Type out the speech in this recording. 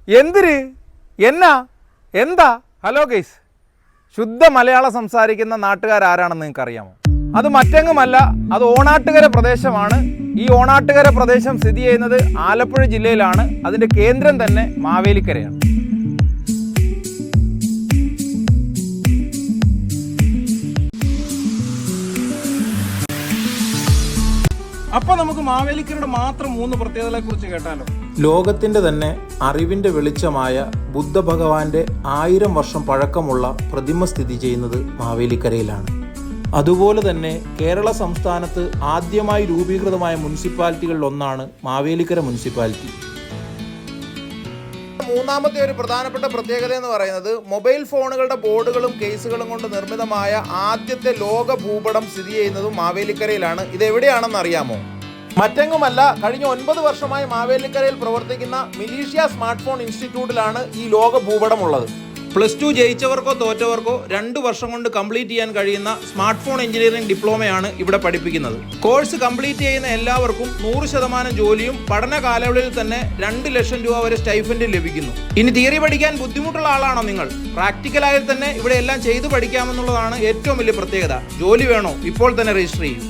എന്തിര് എന്നാ എന്താ? Hello guys, ശുദ്ധ മലയാളം സംസാരിക്കുന്ന നാട്ടുകാരാരാണെന്ന് നിങ്ങൾക്ക് അറിയാമോ? അത് മറ്റെങ്ങുമല്ല, അത് ഓണാട്ടുകര പ്രദേശമാണ്. ഈ ഓണാട്ടുകര പ്രദേശം സ്ഥിതി ചെയ്യുന്നത് ആലപ്പുഴ ജില്ലയിലാണ്. അതിൻ്റെ കേന്ദ്രം തന്നെ മാവേലിക്കരയാണ്. അപ്പോൾ നമുക്ക് മാവേലിക്കരയുടെ മാത്രം 3 പ്രത്യേകതകളെ കുറിച്ച് കേട്ടാലോ? ലോകത്തിന്റെ തന്നെ അറിവിന്റെ വെളിച്ചമായ ബുദ്ധഭഗവാന്റെ 1000 വർഷം പഴക്കമുള്ള പ്രതിമ സ്ഥിതി ചെയ്യുന്നത് മാവേലിക്കരയിലാണ്. അതുപോലെ തന്നെ കേരള സംസ്ഥാനത്ത് ആദ്യമായി രൂപീകൃതമായ മുനിസിപ്പാലിറ്റികളിൽ ഒന്നാണ് മാവേലിക്കര മുനിസിപ്പാലിറ്റി. മൂന്നാമത്തെ ഒരു പ്രധാനപ്പെട്ട പ്രത്യേകത എന്ന് പറയുന്നത് മൊബൈൽ ഫോണുകളുടെ ബോർഡുകളും കേസുകളും കൊണ്ട് നിർമ്മിതമായ ആദ്യത്തെ ലോക ഭൂപടം സ്ഥിതി ചെയ്യുന്നതും മാവേലിക്കരയിലാണ്. ഇത് എവിടെയാണെന്ന് അറിയാമോ? മറ്റെങ്ങുമല്ല, കഴിഞ്ഞ 9 വർഷമായി മാവേലിക്കരയിൽ പ്രവർത്തിക്കുന്ന മിലീഷ്യ സ്മാർട്ട് ഫോൺ ഇൻസ്റ്റിറ്റ്യൂട്ടിലാണ് ഈ ലോക ഭൂപടം ഉള്ളത്. +2 ജയിച്ചവർക്കോ തോറ്റവർക്കോ 2 വർഷം കൊണ്ട് കംപ്ലീറ്റ് ചെയ്യാൻ കഴിയുന്ന സ്മാർട്ട് ഫോൺ എഞ്ചിനീയറിംഗ് ഡിപ്ലോമയാണ് ഇവിടെ പഠിപ്പിക്കുന്നത്. കോഴ്സ് കംപ്ലീറ്റ് ചെയ്യുന്ന എല്ലാവർക്കും 100% ജോലിയും പഠന കാലയളവിൽ തന്നെ 2 ലക്ഷം രൂപ വരെ സ്റ്റൈഫൻഡ് ലഭിക്കുന്നു. ഇനി തിയറി പഠിക്കാൻ ബുദ്ധിമുട്ടുള്ള ആളാണോ നിങ്ങൾ? പ്രാക്ടിക്കലായി തന്നെ ഇവിടെ എല്ലാം ചെയ്തു പഠിക്കാമെന്നുള്ളതാണ് ഏറ്റവും വലിയ പ്രത്യേകത. ജോലി വേണോ? ഇപ്പോൾ തന്നെ രജിസ്റ്റർ ചെയ്യൂ.